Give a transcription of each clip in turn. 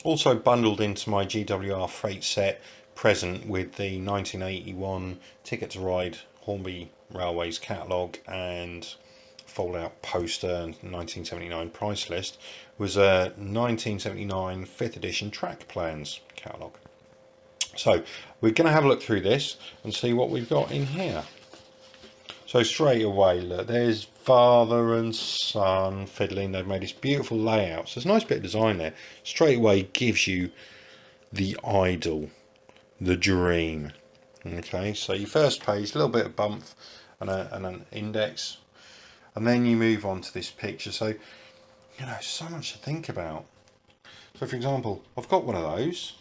Also bundled into my GWR freight set present with the 1981 Ticket to Ride Hornby Railways catalogue and fold out poster and 1979 price list was a 1979 5th edition track plans catalogue. So we're going to have a look through this and see what we've got in here. So straight away, look, there's father and son fiddling. They've made this beautiful layout. So there's a nice bit of design there. Straight away gives you the ideal, the dream. Okay, so your first page, a little bit of bump and an index, and then you move on to this picture. So, you know, so much to think about. So for example, I've got one of those.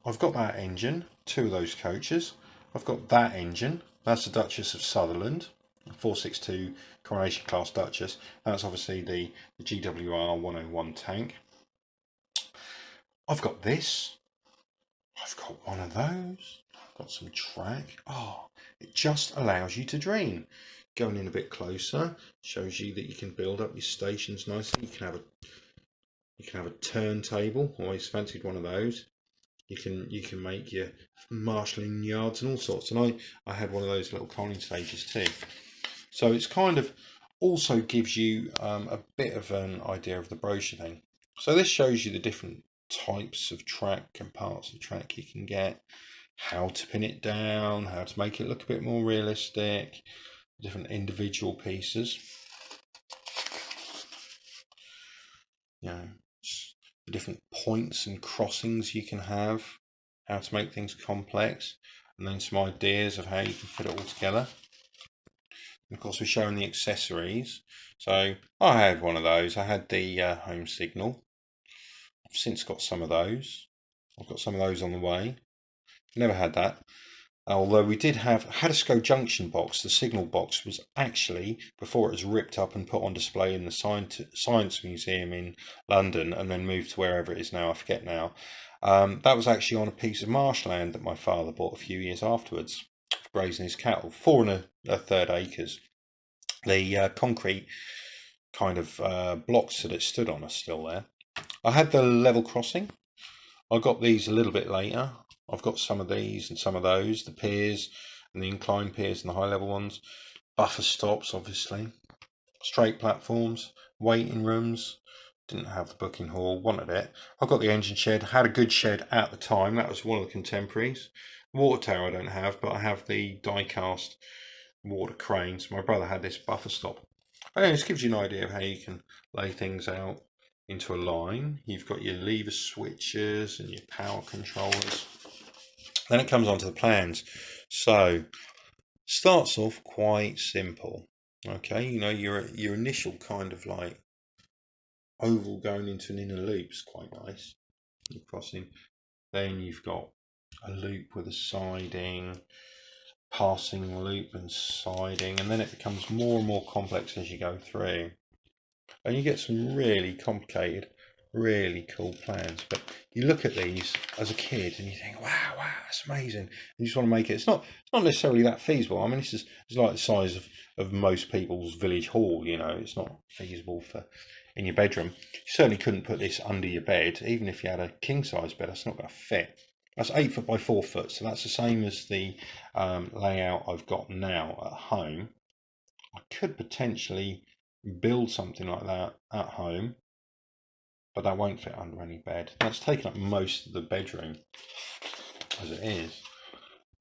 I've got that engine, two of those coaches. I've got that engine. That's the Duchess of Sutherland, 462 Coronation Class Duchess. That's obviously the GWR 101 tank. I've got this. I've got one of those. I've got some track. Oh, it just allows you to dream. Going in a bit closer shows you that you can build up your stations nicely. You can have a turntable. Always fancied one of those. You can make your marshalling yards and all sorts. And I had one of those little coning stages too. So it's kind of also gives you a bit of an idea of the brochure thing. So this shows you the different types of track and parts of track you can get, how to pin it down, how to make it look a bit more realistic, different individual pieces. You know, the different points and crossings you can have, how to make things complex, and then some ideas of how you can fit it all together. And of course, we're showing the accessories. So I had one of those. I had the home signal. I've since got some of those. I've got some of those on the way. Never had that. Although we did have Haddiscoe Junction box. The signal box was actually, before it was ripped up and put on display in the Science Museum in London and then moved to wherever it is now, I forget now. That was actually on a piece of marshland that my father bought a few years afterwards for grazing his cattle, 4 1/3 acres. The concrete kind of blocks that it stood on are still there. I had the level crossing. I got these a little bit later. I've got some of these and some of those, the piers and the inclined piers and the high level ones. Buffer stops, obviously. Straight platforms, waiting rooms. Didn't have the booking hall, wanted it. I've got the engine shed, had a good shed at the time. That was one of the contemporaries. Water tower I don't have, but I have the die cast water cranes. My brother had this buffer stop. Anyway, this gives you an idea of how you can lay things out into a line. You've got your lever switches and your power controllers. Then it comes on to the plans. So starts off quite simple. Okay, you know, your initial kind of like oval going into an inner loop is quite nice. You're crossing. Then you've got a loop with a siding, passing loop and siding, and then it becomes more and more complex as you go through. And you get some really complicated, really cool plans. But you look at these as a kid and you think, wow, that's amazing. And you just want to make it. It's not necessarily that feasible. I mean, it's like the size of most people's village hall, you know. It's not feasible for in your bedroom. You certainly couldn't put this under your bed, even if you had a king size bed. That's not going to fit. That's 8 foot by 4 foot, so that's the same as the layout I've got now at home. I could potentially build something like that at home, but that won't fit under any bed. That's taken up most of the bedroom as it is.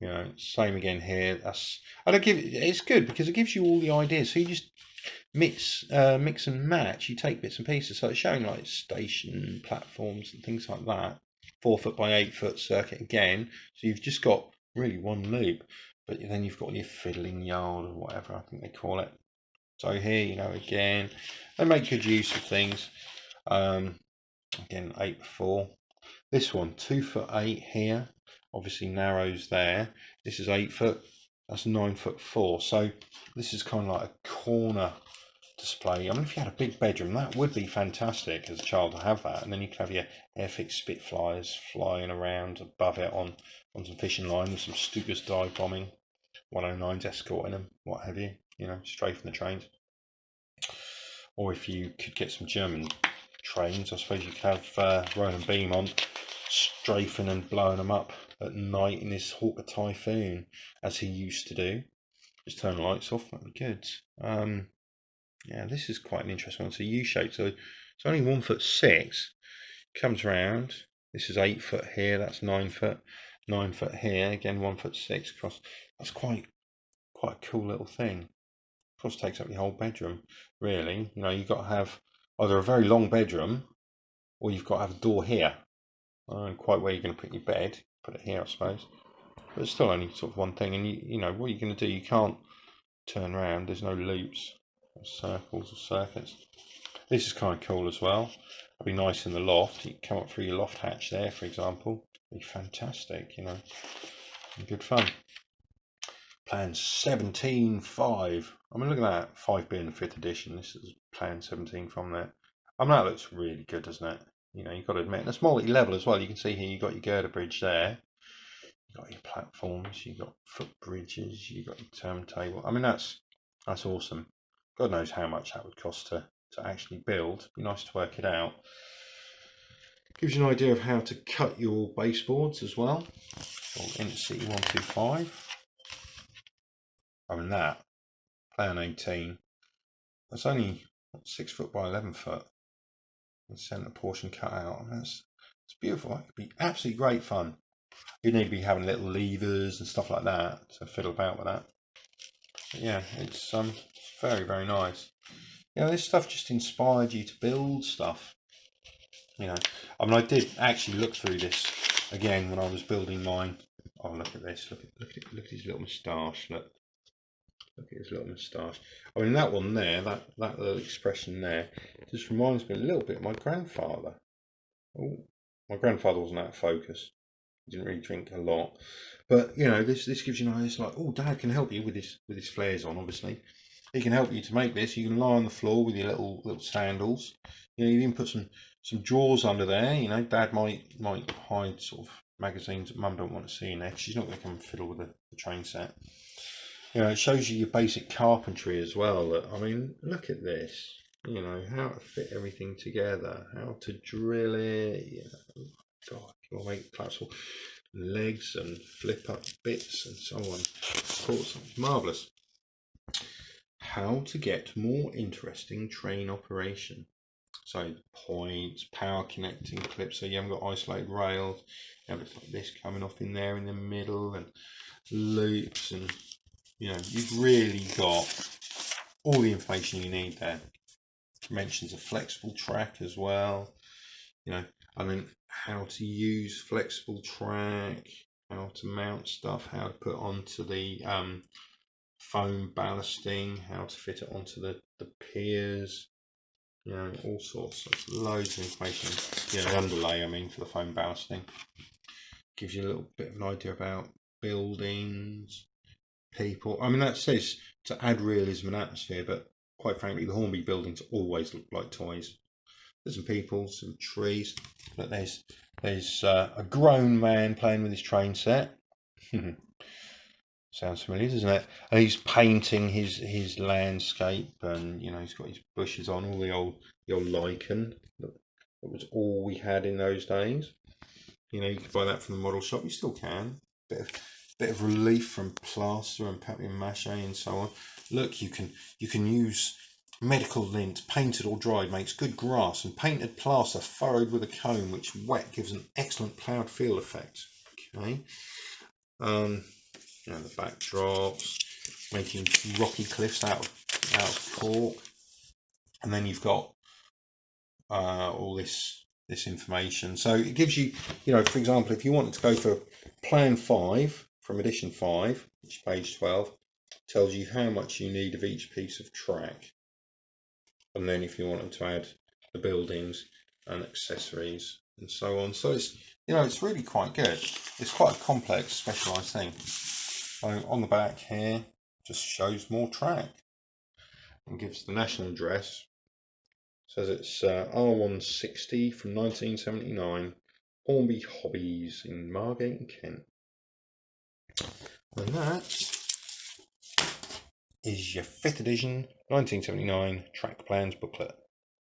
You know, same again here. It's good because it gives you all the ideas. So you just mix and match. You take bits and pieces. So it's showing like station platforms and things like that. 4 foot by 8 foot circuit again. So you've just got really one loop, but then you've got your fiddling yard or whatever I think they call it. So here, you know, again, they make good use of things. Again, 8 4. This one, 2 foot 8 here, obviously narrows there. This is 8 foot. That's 9 foot 4. So this is kind of like a corner display. I mean, if you had a big bedroom, that would be fantastic as a child to have that. And then you could have your airfix Spitfires flying around above it on some fishing line with some Stukas dive bombing, 109s escorting them, what have you, you know, straight from the trains. Or if you could get some German trains. I suppose you could have Roland Beamont strafing and blowing them up at night in his Hawker Typhoon, as he used to do. Just turn the lights off, that'd be good. Yeah, this is quite an interesting one. It's a U-shape, so it's only 1'6". Comes around. This is 8 foot here. That's 9 foot. 9 foot here. Again, 1'6" across. That's quite a cool little thing. Of course, takes up your whole bedroom. Really, you know, you've got to have either a very long bedroom, or you've got to have a door here. I don't know quite where you're going to put your bed. Put it here, I suppose. But it's still only sort of one thing. And you know, what you're going to do, you can't turn around. There's no loops, or circles, or circuits. This is kind of cool as well. It'd be nice in the loft. You can come up through your loft hatch there, for example. It'd be fantastic, you know. Good fun. Plan 17.5. I mean, look at that. 5 being the 5th edition. This is Plan 17 from there. I mean, that looks really good, doesn't it? You know, you've got to admit. And it's multi-level as well. You can see here you've got your girder bridge there. You've got your platforms. You've got footbridges. You've got your turntable. I mean, that's awesome. God knows how much that would cost to actually build. It'd be nice to work it out. Gives you an idea of how to cut your baseboards as well. Intercity 125. I mean, that Plan 18. That's only 6 foot by 11 foot. The centre portion cut out. I mean, it's beautiful. It could be absolutely great fun. You need to be having little levers and stuff like that to fiddle about with that. But yeah, it's very, very nice. You know, this stuff just inspired you to build stuff. You know, I mean, I did actually look through this again when I was building mine. Oh, look at this! Look at his little moustache. Look at his little moustache. I mean, that one there, that little expression there, just reminds me a little bit of my grandfather. Oh, my grandfather wasn't out of focus. He didn't really drink a lot, but you know, this gives you an idea. It's like, oh, Dad can help you with his flares on. Obviously, he can help you to make this. You can lie on the floor with your little sandals. You know, you can put some drawers under there. You know, Dad might hide sort of magazines that Mum don't want to see in there. She's not going to come and fiddle with the train set. You know, it shows you your basic carpentry as well. I mean, look at this. You know, how to fit everything together, how to drill it. You know, God, you'll make platform legs and flip up bits and so on. Of course, it's marvellous. How to get more interesting train operation. So points, power connecting clips, so you haven't got isolated rails. You have it like this coming off in there in the middle, and loops, and you know, you've really got all the information you need there. Mentions a flexible track as well, you know, and then how to use flexible track, how to mount stuff, how to put onto the foam ballasting, how to fit it onto the piers. You know, all sorts of loads of information. You know, underlay, I mean, for the foam ballasting. Gives you a little bit of an idea about buildings, people. I mean, that says to add realism and atmosphere, but quite frankly, the Hornby buildings always look like toys. There's some people, some trees, but there's a grown man playing with his train set. Sounds familiar, doesn't it? And he's painting his landscape, and you know, he's got his bushes on, all the old lichen. That was all we had in those days. You know, you could buy that from the model shop. You still can. Bit of relief from plaster and papier-mâché and so on. Look, you can use medical lint, painted or dried, makes good grass, and painted plaster furrowed with a comb, which wet gives an excellent ploughed field effect. Okay. You know, the backdrops, making rocky cliffs out of cork, and then you've got all this information. So it gives you, you know, for example, if you wanted to go for Plan 5 from Edition 5, which is page 12, tells you how much you need of each piece of track, and then if you wanted to add the buildings and accessories and so on. So it's, you know, it's really quite good. It's quite a complex, specialised thing. So on the back here, just shows more track and gives the national address. Says it's R160 from 1979, Hornby Hobbies in Margate and Kent. And that is your 5th edition 1979 track plans booklet.